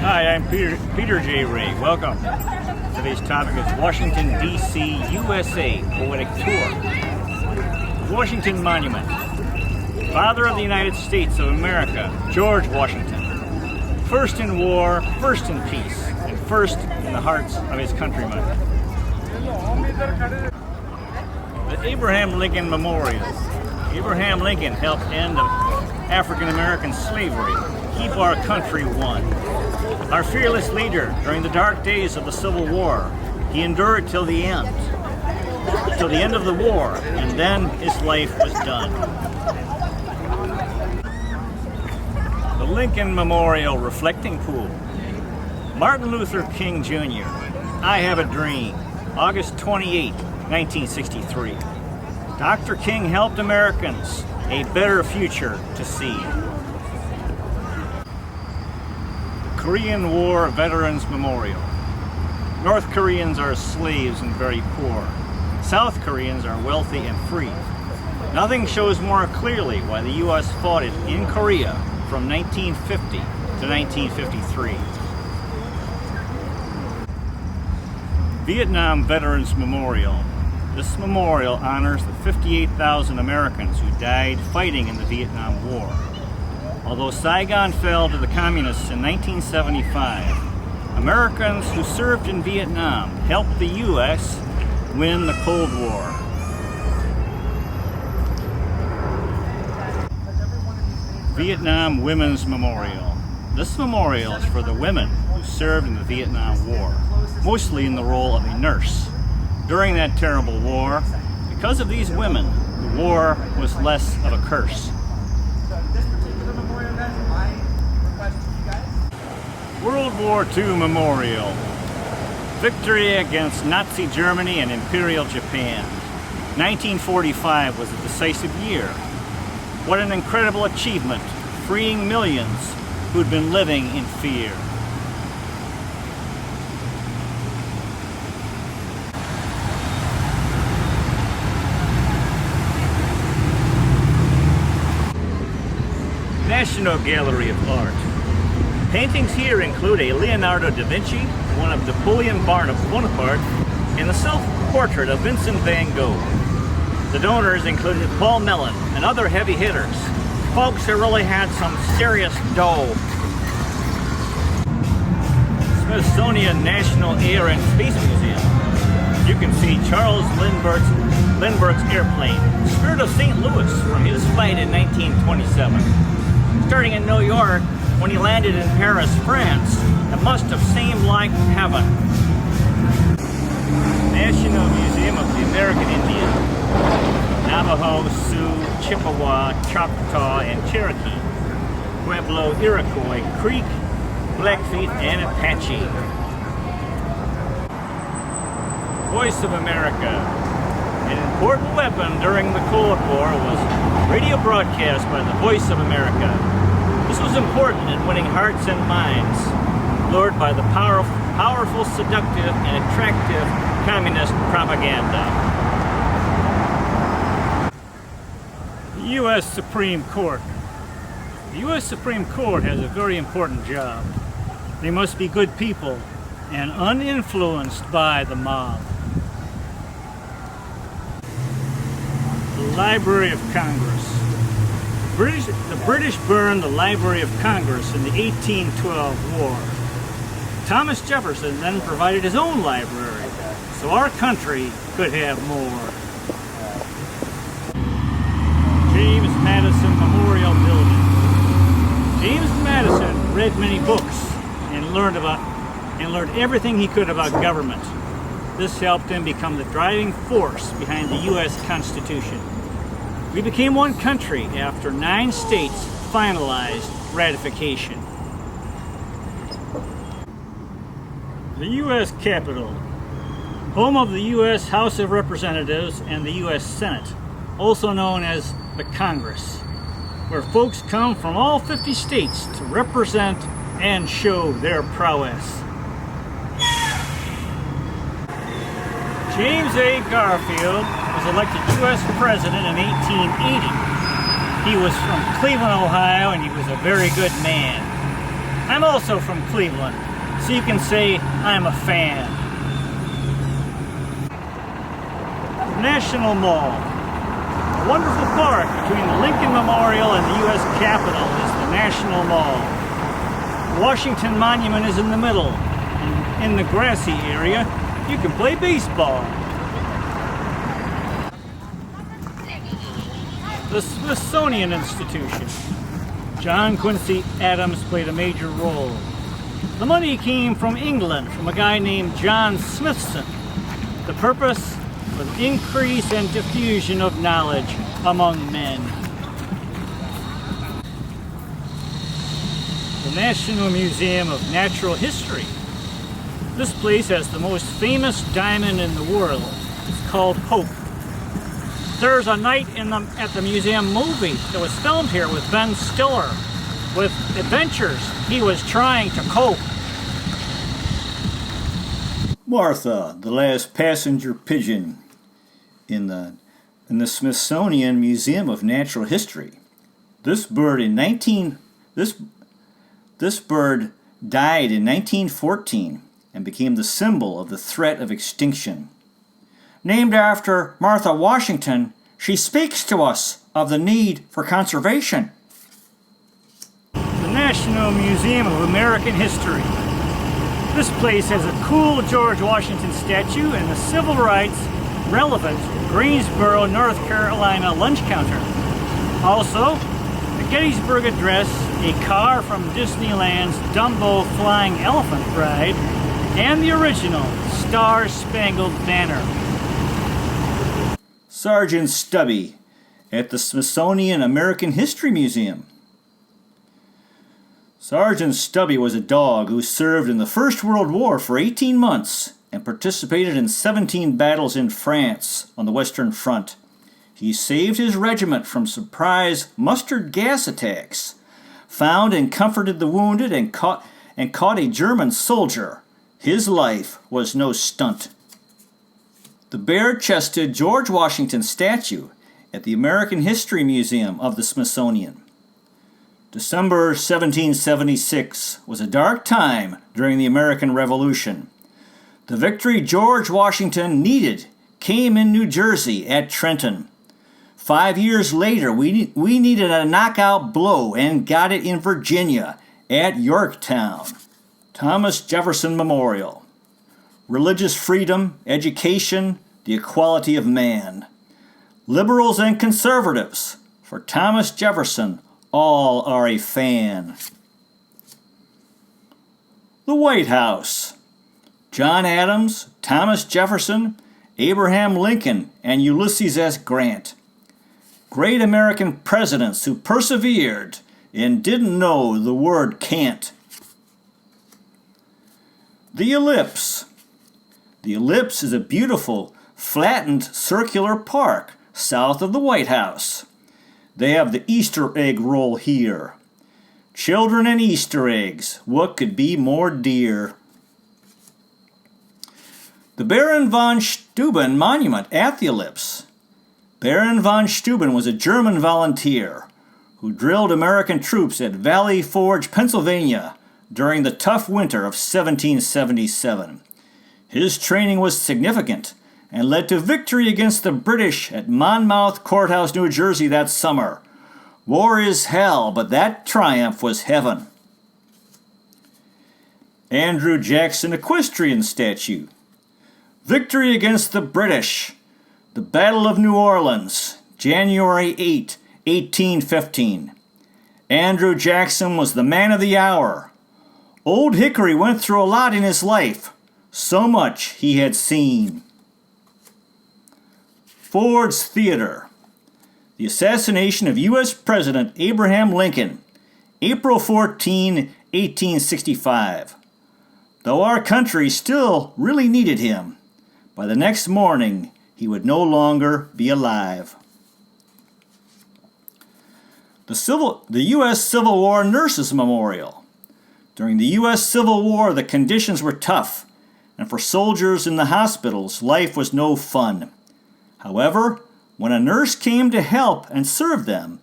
Hi, I'm Peter J. Ray. Welcome. Today's topic is Washington, D.C., USA Poetic Tour. Washington Monument. Father of the United States of America, George Washington. First in war, first in peace, and first in the hearts of his countrymen. The Abraham Lincoln Memorial. Abraham Lincoln helped end African American slavery, keep our country one. Our fearless leader during the dark days of the Civil War, he endured till the end of the war, and then his life was done. The Lincoln Memorial Reflecting Pool. Martin Luther King Jr., I Have a Dream, August 28, 1963. Dr. King helped Americans a better future to see. Korean War Veterans Memorial. North Koreans are slaves and very poor. South Koreans are wealthy and free. Nothing shows more clearly why the U.S. fought it in Korea from 1950 to 1953. Vietnam Veterans Memorial. This memorial honors the 58,000 Americans who died fighting in the Vietnam War. Although Saigon fell to the Communists in 1975, Americans who served in Vietnam helped the U.S. win the Cold War. Vietnam Women's Memorial. This memorial is for the women who served in the Vietnam War, mostly in the role of a nurse. During that terrible war, because of these women, the war was less of a curse. World War II Memorial. Victory against Nazi Germany and Imperial Japan. 1945 was a decisive year. What an incredible achievement, freeing millions who'd been living in fear. National Gallery of Art. Paintings here include a Leonardo da Vinci, one of Napoleon Bonaparte, and the self-portrait of Vincent van Gogh. The donors included Paul Mellon and other heavy hitters, folks who really had some serious dough. Smithsonian National Air and Space Museum. You can see Charles Lindbergh's airplane, Spirit of St. Louis, from his flight in 1927. Starting in New York, when he landed in Paris, France, it must have seemed like heaven. National Museum of the American Indian. Navajo, Sioux, Chippewa, Choctaw, and Cherokee. Pueblo, Iroquois, Creek, Blackfeet, and Apache. Voice of America. An important weapon during the Cold War was radio broadcast by the Voice of America. This was important in winning hearts and minds, lured by the powerful, seductive, and attractive communist propaganda. The U.S. Supreme Court. The U.S. Supreme Court has a very important job. They must be good people and uninfluenced by the mob. The Library of Congress. The British burned the Library of Congress in the 1812 war. Thomas Jefferson then provided his own library, so our country could have more. James Madison Memorial Building. James Madison read many books and learned everything he could about government. This helped him become the driving force behind the U.S. Constitution. We became one country after 9 states finalized ratification. The U.S. Capitol, home of the U.S. House of Representatives and the U.S. Senate, also known as the Congress, where folks come from all 50 states to represent and show their prowess. James A. Garfield was elected U.S. President in 1880. He was from Cleveland, Ohio, and he was a very good man. I'm also from Cleveland, so you can say I'm a fan. National Mall. A wonderful park between the Lincoln Memorial and the U.S. Capitol is the National Mall. The Washington Monument is in the middle, and in the grassy area, you can play baseball. The Smithsonian Institution. John Quincy Adams played a major role. The money came from England, from a guy named John Smithson. The purpose was increase and diffusion of knowledge among men. The National Museum of Natural History. This place has the most famous diamond in the world. It's called Hope. There's a night at the museum movie that was filmed here with Ben Stiller, with adventures he was trying to cope. Martha, the last passenger pigeon, in the Smithsonian Museum of Natural History. This bird died in 1914 and became the symbol of the threat of extinction. Named after Martha Washington, she speaks to us of the need for conservation. The National Museum of American History. This place has a cool George Washington statue and the civil rights relevant Greensboro, North Carolina lunch counter. Also, the Gettysburg Address, a car from Disneyland's Dumbo Flying Elephant ride, and the original Star-Spangled Banner. Sergeant Stubby at the Smithsonian American History Museum. Sergeant Stubby was a dog who served in the First World War for 18 months and participated in 17 battles in France on the Western Front. He saved his regiment from surprise mustard gas attacks, found and comforted the wounded, and caught a German soldier. His life was no stunt. The bare-chested George Washington statue at the American History Museum of the Smithsonian. December 1776 was a dark time during the American Revolution. The victory George Washington needed came in New Jersey at Trenton. 5 years later, we needed a knockout blow and got it in Virginia at Yorktown. Thomas Jefferson Memorial. Religious freedom, education, the equality of man. Liberals and conservatives, for Thomas Jefferson, all are a fan. The White House. John Adams, Thomas Jefferson, Abraham Lincoln, and Ulysses S. Grant. Great American presidents who persevered and didn't know the word can't. The Ellipse. The Ellipse is a beautiful, flattened circular park south of the White House. They have the Easter egg roll here. Children and Easter eggs, what could be more dear? The Baron von Steuben Monument at the Ellipse. Baron von Steuben was a German volunteer who drilled American troops at Valley Forge, Pennsylvania during the tough winter of 1777. His training was significant and led to victory against the British at Monmouth Courthouse, New Jersey that summer. War is hell, but that triumph was heaven. Andrew Jackson Equestrian Statue. Victory against the British. The Battle of New Orleans, January 8, 1815. Andrew Jackson was the man of the hour. Old Hickory went through a lot in his life. So much he had seen. Ford's Theater. The assassination of U.S. President Abraham Lincoln, April 14, 1865. Though our country still really needed him, by the next morning he would no longer be alive. The U.S. Civil War Nurses Memorial. During the U.S. Civil War, the conditions were tough, and for soldiers in the hospitals, life was no fun. However, when a nurse came to help and serve them,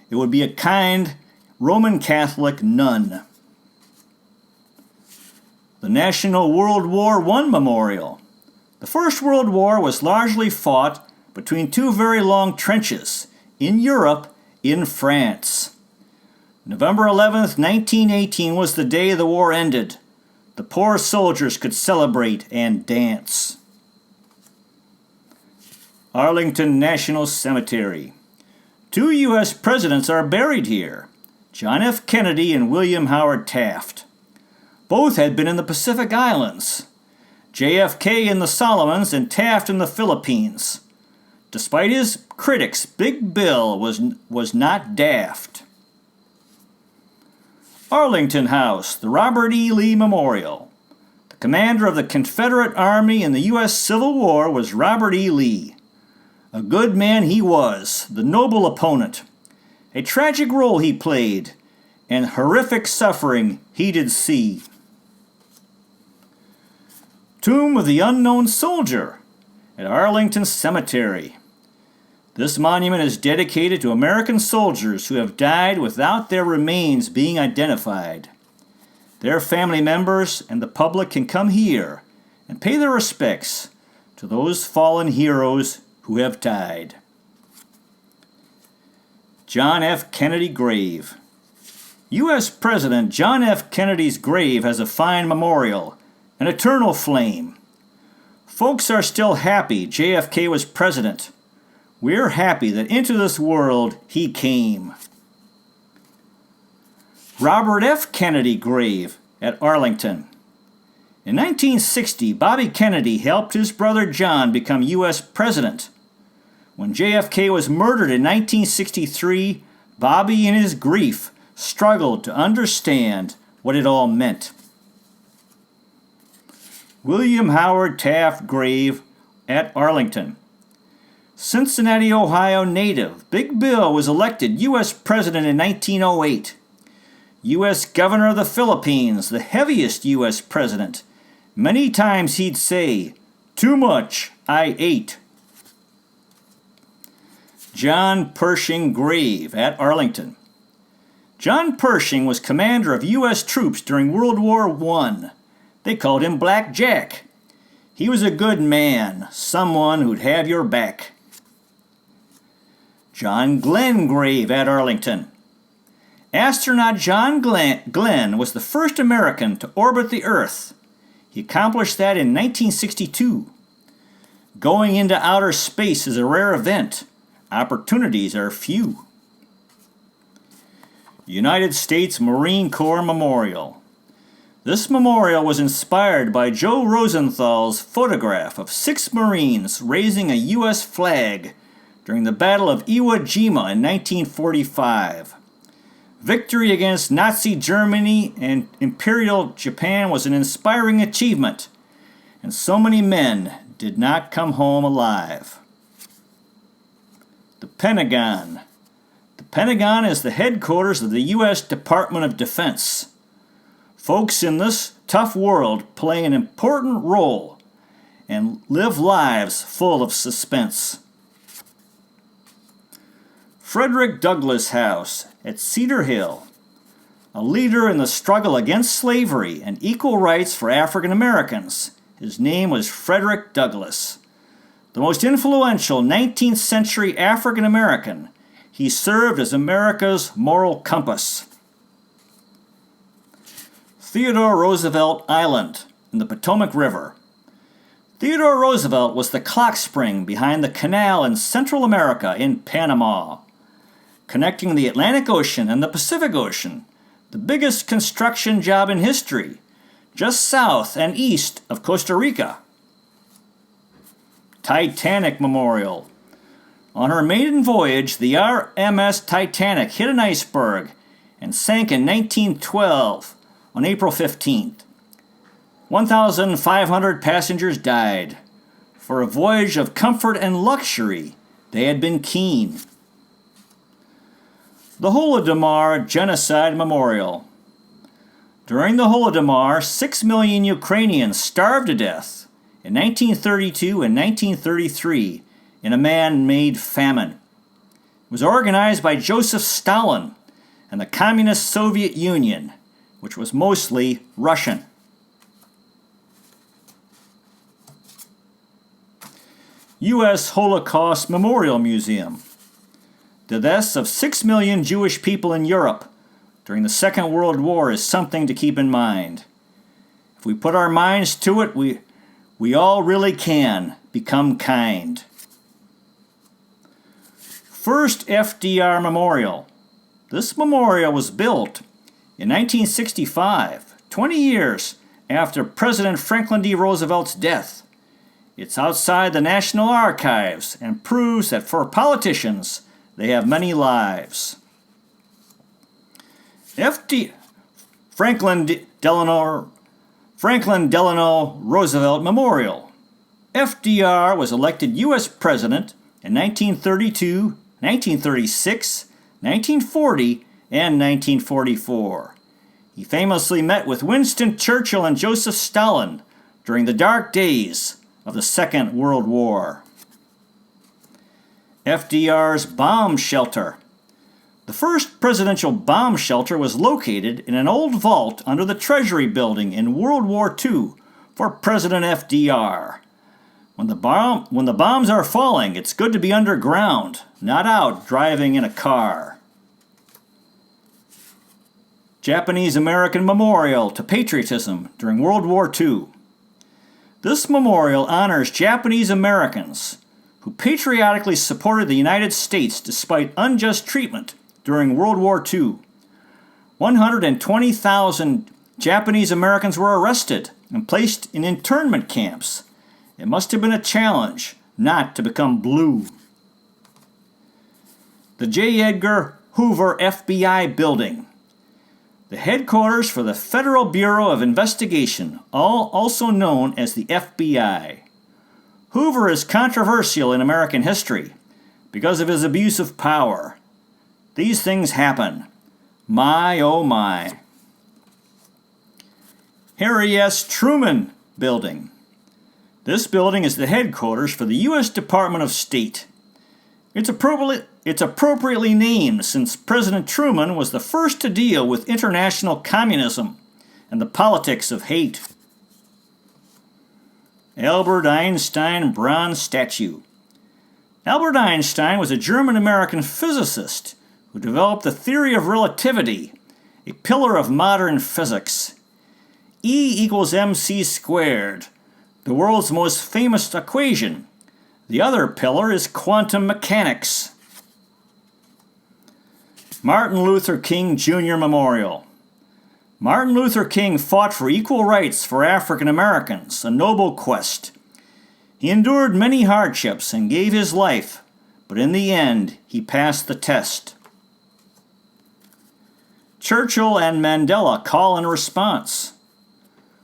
it would be a kind Roman Catholic nun. the National World War I Memorial. The First World War was largely fought between two very long trenches in Europe, in France. November 11th, 1918 was the day the war ended. The poor soldiers could celebrate and dance. Arlington National Cemetery. Two U.S. presidents are buried here, John F. Kennedy and William Howard Taft. Both had been in the Pacific Islands, JFK in the Solomons and Taft in the Philippines. Despite his critics, Big Bill was not daft. Arlington House, the Robert E. Lee Memorial. The commander of the Confederate Army in the U.S. Civil War was Robert E. Lee. A good man he was, the noble opponent. A tragic role he played, and horrific suffering he did see. Tomb of the Unknown Soldier at Arlington Cemetery. This monument is dedicated to American soldiers who have died without their remains being identified. Their family members and the public can come here and pay their respects to those fallen heroes who have died. John F. Kennedy Grave. U.S. President John F. Kennedy's grave has a fine memorial, an eternal flame. Folks are still happy JFK was president. We're happy that into this world he came. Robert F. Kennedy Grave at Arlington. In 1960, Bobby Kennedy helped his brother John become U.S. president. When JFK was murdered in 1963, Bobby, in his grief, struggled to understand what it all meant. William Howard Taft Grave at Arlington. Cincinnati, Ohio native, Big Bill was elected U.S. President in 1908. U.S. Governor of the Philippines, the heaviest U.S. President. Many times he'd say, "Too much, I ate." John Pershing Grave at Arlington. John Pershing was commander of U.S. troops during World War I. They called him Black Jack. He was a good man, someone who'd have your back. John Glenn Grave at Arlington. Astronaut John Glenn was the first American to orbit the Earth. He accomplished that in 1962. Going into outer space is a rare event. Opportunities are few. United States Marine Corps Memorial. This memorial was inspired by Joe Rosenthal's photograph of 6 Marines raising a U.S. flag during the Battle of Iwo Jima in 1945. Victory against Nazi Germany and Imperial Japan was an inspiring achievement, and so many men did not come home alive. The Pentagon. The Pentagon is the headquarters of the U.S. Department of Defense. Folks in this tough world play an important role and live lives full of suspense. Frederick Douglass House at Cedar Hill. A leader in the struggle against slavery and equal rights for African Americans. His name was Frederick Douglass. The most influential 19th century African American, he served as America's moral compass. Theodore Roosevelt Island in the Potomac River. Theodore Roosevelt was the clock spring behind the canal in Central America in Panama, connecting the Atlantic Ocean and the Pacific Ocean, the biggest construction job in history, just south and east of Costa Rica. Titanic Memorial. On her maiden voyage, the RMS Titanic hit an iceberg and sank in 1912 on April 15th. 1,500 passengers died. For a voyage of comfort and luxury, they had been keen. The Holodomor Genocide Memorial. During the Holodomor, 6 million Ukrainians starved to death in 1932 and 1933 in a man-made famine. It was organized by Joseph Stalin and the Communist Soviet Union, which was mostly Russian. U.S. Holocaust Memorial Museum. The deaths of 6 million Jewish people in Europe during the Second World War is something to keep in mind. If we put our minds to it, we all really can become kind. First FDR Memorial. This memorial was built in 1965, 20 years after President Franklin D. Roosevelt's death. It's outside the National Archives and proves that for politicians, they have many lives. Franklin Delano Roosevelt Memorial. FDR was elected U.S. President in 1932, 1936, 1940, and 1944. He famously met with Winston Churchill and Joseph Stalin during the dark days of the Second World War. FDR's bomb shelter. The first presidential bomb shelter was located in an old vault under the Treasury Building in World War II for President FDR. When the bombs are falling, it's good to be underground, not out driving in a car. Japanese-American Memorial to Patriotism during World War II. This memorial honors Japanese Americans who patriotically supported the United States despite unjust treatment during World War II. 120,000 Japanese Americans were arrested and placed in internment camps. It must have been a challenge not to become blue. The J. Edgar Hoover FBI Building. The headquarters for the Federal Bureau of Investigation, also known as the FBI. Hoover is controversial in American history because of his abuse of power. These things happen. My, oh my. Harry S. Truman Building. This building is the headquarters for the U.S. Department of State. It's appropriately named since President Truman was the first to deal with international communism and the politics of hate. Albert Einstein Bronze Statue. Albert Einstein was a German-American physicist who developed the theory of relativity, a pillar of modern physics. E equals mc squared, the world's most famous equation. The other pillar is quantum mechanics. Martin Luther King Jr. Memorial. Martin Luther King fought for equal rights for African Americans, a noble quest. He endured many hardships and gave his life, but in the end, he passed the test. Churchill and Mandela call and response.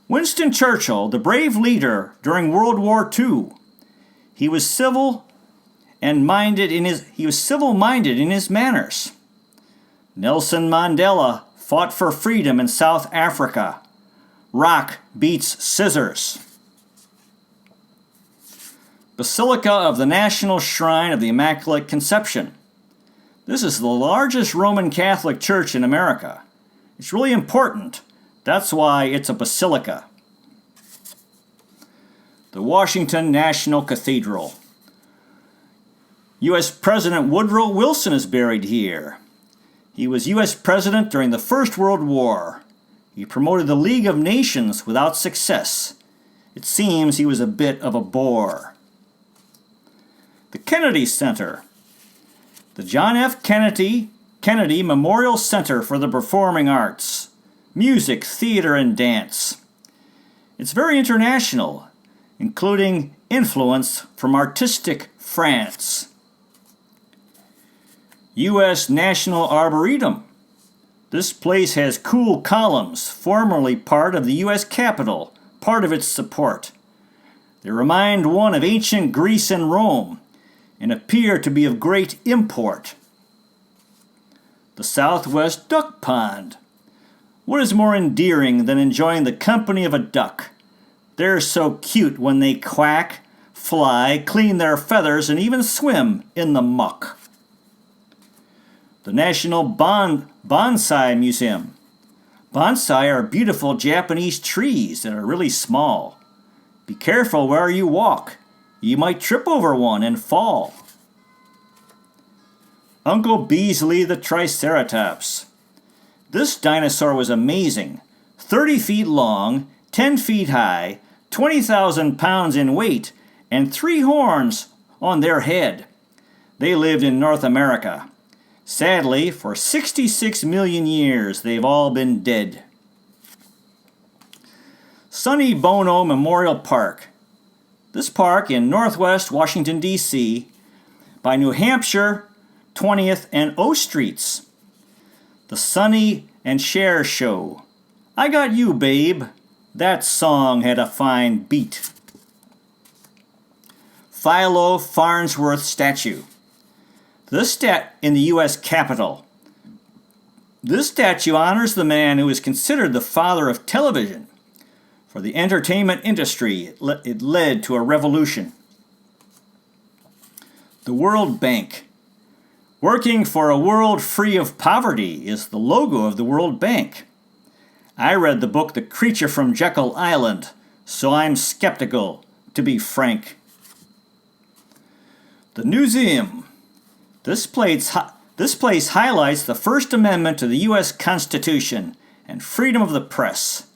Winston Churchill, the brave leader during World War II, he was civil-minded in his manners. Nelson Mandela fought for freedom in South Africa. Rock beats scissors. Basilica of the National Shrine of the Immaculate Conception. This is the largest Roman Catholic church in America. It's really important. That's why it's a basilica. The Washington National Cathedral. U.S. President Woodrow Wilson is buried here. He was U.S. President during the First World War. He promoted the League of Nations without success. It seems he was a bit of a bore. The Kennedy Center. The John F. Kennedy Memorial Center for the Performing Arts. Music, theater, and dance. It's very international, including influence from artistic France. U.S. National Arboretum. This place has cool columns, formerly part of the U.S. Capitol, part of its support. They remind one of ancient Greece and Rome, and appear to be of great import. The Southwest Duck Pond. What is more endearing than enjoying the company of a duck? They're so cute when they quack, fly, clean their feathers, and even swim in the muck. The National Bonsai Museum. Bonsai are beautiful Japanese trees that are really small. Be careful where you walk. You might trip over one and fall. Uncle Beasley the Triceratops. This dinosaur was amazing. 30 feet long, 10 feet high, 20,000 pounds in weight, and 3 horns on their head. They lived in North America. Sadly, for 66 million years, they've all been dead. Sonny Bono Memorial Park. This park in northwest Washington, D.C., by New Hampshire, 20th and O Streets. The Sonny and Cher Show. I Got You, Babe. That song had a fine beat. Philo Farnsworth Statue. This in the U.S. Capitol. This statue honors the man who is considered the father of television. For the entertainment industry, it led to a revolution. The World Bank. Working for a world free of poverty is the logo of the World Bank. I read the book The Creature from Jekyll Island, so I'm skeptical, to be frank. The Museum. This place highlights the First Amendment to the U.S. Constitution and freedom of the press.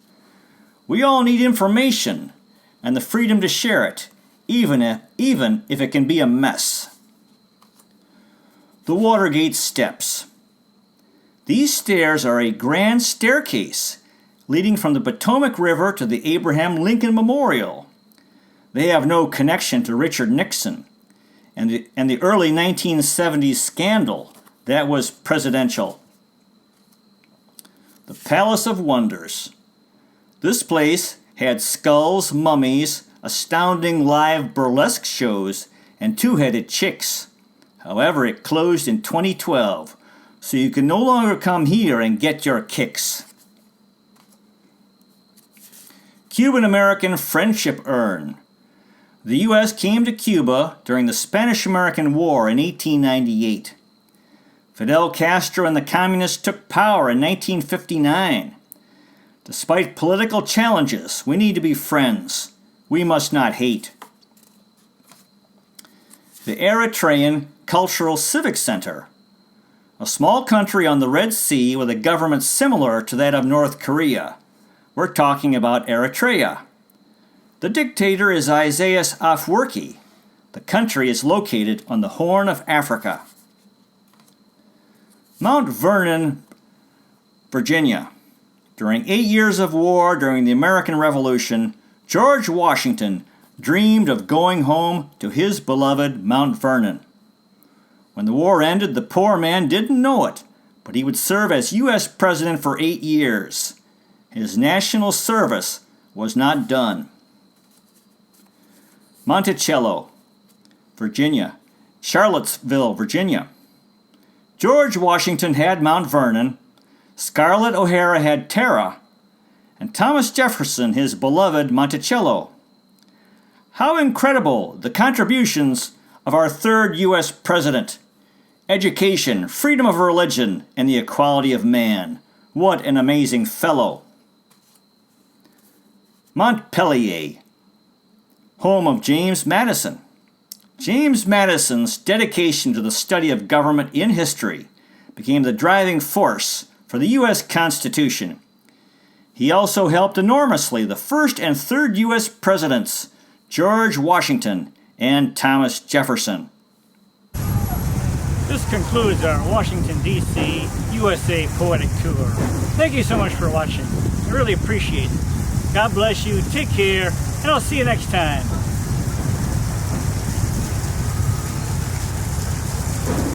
We all need information and the freedom to share it, even if it can be a mess. The Watergate Steps. These stairs are a grand staircase leading from the Potomac River to the Abraham Lincoln Memorial. They have no connection to Richard Nixon and the early 1970s scandal that was presidential. The Palace of Wonders. This place had skulls, mummies, astounding live burlesque shows, and 2-headed chicks. However, it closed in 2012, so you can no longer come here and get your kicks. Cuban-American Friendship Urn. The U.S. came to Cuba during the Spanish-American War in 1898. Fidel Castro and the Communists took power in 1959. Despite political challenges, we need to be friends. We must not hate. The Eritrean Cultural Civic Center. A small country on the Red Sea with a government similar to that of North Korea. We're talking about Eritrea. The dictator is Isaias Afwerki. The country is located on the Horn of Africa. Mount Vernon, Virginia. During 8 years of war during the American Revolution, George Washington dreamed of going home to his beloved Mount Vernon. When the war ended, the poor man didn't know it, but he would serve as U.S. President for 8 years. His national service was not done. Monticello, Virginia. Charlottesville, Virginia. George Washington had Mount Vernon, Scarlett O'Hara had Tara, and Thomas Jefferson his beloved Monticello. How incredible the contributions of our third U.S. president. Education, freedom of religion, and the equality of man. What an amazing fellow. Montpelier, home of James Madison. James Madison's dedication to the study of government in history became the driving force for the U.S. Constitution. He also helped enormously the first and third U.S. presidents, George Washington and Thomas Jefferson. This concludes our Washington, D.C., USA Poetic Tour. Thank you so much for watching. I really appreciate it. God bless you, take care, and I'll see you next time.